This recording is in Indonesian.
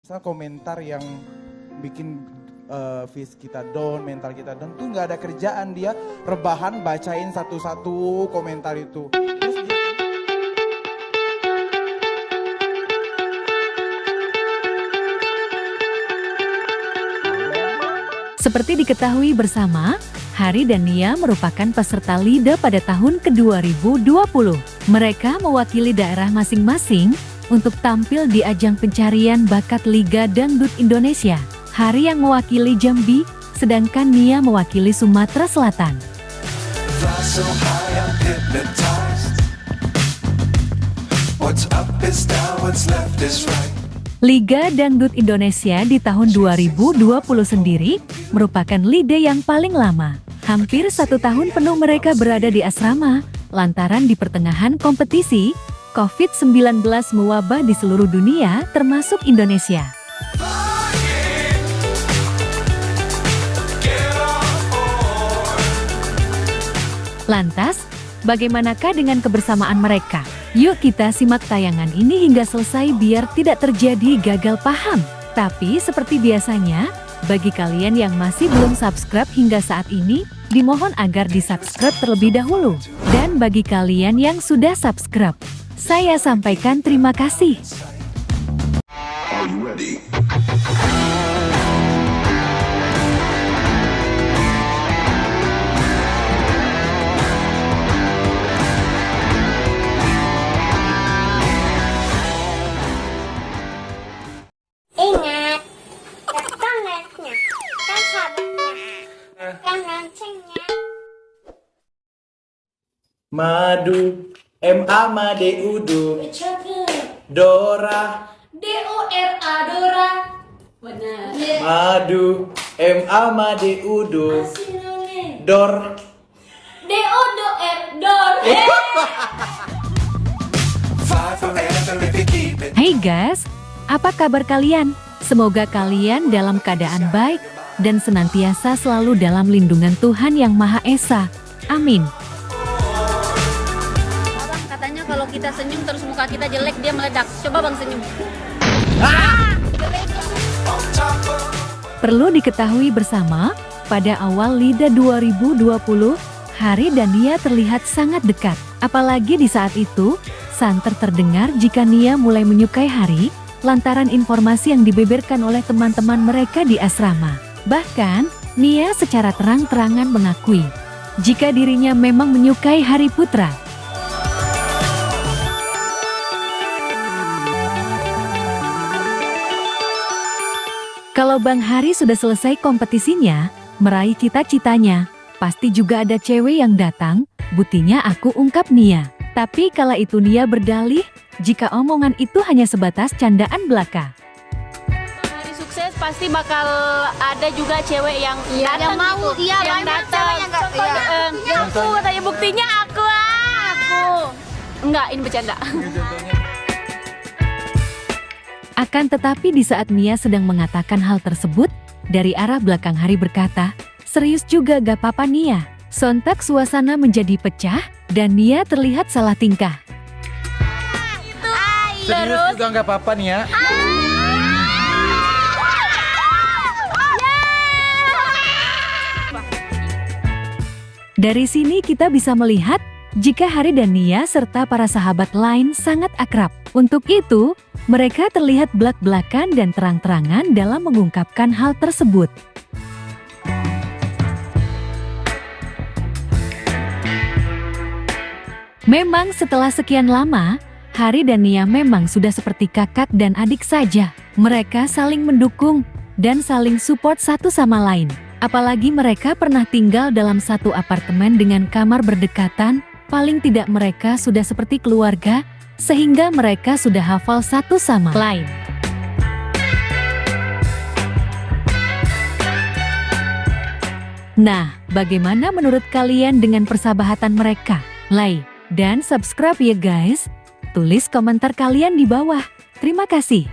Misal komentar yang bikin face kita down, mental kita down tuh nggak ada kerjaan, dia rebahan bacain satu-satu komentar itu. Seperti diketahui bersama, Hari dan Nia merupakan peserta LIDA pada tahun ke-2020. Mereka mewakili daerah masing-masing untuk tampil di ajang pencarian bakat Liga Dangdut Indonesia. Hari yang mewakili Jambi, sedangkan Nia mewakili Sumatera Selatan. Liga Dangdut Indonesia di tahun 2020 sendiri merupakan LIDA yang paling lama. Hampir 1 tahun penuh mereka berada di asrama, lantaran di pertengahan kompetisi, COVID-19 mewabah di seluruh dunia, termasuk Indonesia. Lantas, bagaimanakah dengan kebersamaan mereka? Yuk kita simak tayangan ini hingga selesai biar tidak terjadi gagal paham. Tapi seperti biasanya, bagi kalian yang masih belum subscribe hingga saat ini, dimohon agar di-subscribe terlebih dahulu. Dan bagi kalian yang sudah subscribe, saya sampaikan terima kasih. Ingat, tetangga, kan sahabatnya, kan loncengnya. Madu, M-A-M-A-D-U-D-U, Dora, D-O-R-A, Dora. Benar. Madu, M-A-M-A-D-U-D-U, Dor. D-O-D-R, Dor. Hai guys, apa kabar kalian? Semoga kalian dalam keadaan baik dan senantiasa selalu dalam lindungan Tuhan Yang Maha Esa. Amin. Abang katanya kalau kita senyum terus muka kita jelek dia meledak. Coba bang senyum. Perlu diketahui bersama, pada awal LIDA 2020, Hari dan Nia terlihat sangat dekat. Apalagi di saat itu, santer terdengar jika Nia mulai menyukai Hari, lantaran informasi yang dibeberkan oleh teman-teman mereka di asrama. Bahkan, Nia secara terang-terangan mengakui jika dirinya memang menyukai Hari Putra. Kalau Bang Hari sudah selesai kompetisinya, meraih cita-citanya, pasti juga ada cewek yang datang, buktinya aku ungkap Nia. Tapi kala itu Nia berdalih, jika omongan itu hanya sebatas candaan belaka. Hari sukses pasti bakal ada juga cewek yang datang mau, gitu. iya, yang banyak datang. cewek yang nggak- Contohnya, iya. aku katanya buktinya aku. Enggak, ini bercanda. Akan tetapi di saat Nia sedang mengatakan hal tersebut, dari arah belakang Hari berkata, "Serius juga gak apa-apa Nia." Sontak suasana menjadi pecah, dan Nia terlihat salah tingkah. Serius juga nggak apa-apa nih ya. Dari sini kita bisa melihat, jika Hari dan Nia serta para sahabat lain sangat akrab. Untuk itu, mereka terlihat belak-belakan dan terang-terangan dalam mengungkapkan hal tersebut. Memang setelah sekian lama, Hari dan Nia memang sudah seperti kakak dan adik saja. Mereka saling mendukung dan saling support satu sama lain. Apalagi mereka pernah tinggal dalam satu apartemen dengan kamar berdekatan, paling tidak mereka sudah seperti keluarga, sehingga mereka sudah hafal satu sama lain. Nah, bagaimana menurut kalian dengan persahabatan mereka? Like dan subscribe ya guys. Tulis komentar kalian di bawah. Terima kasih.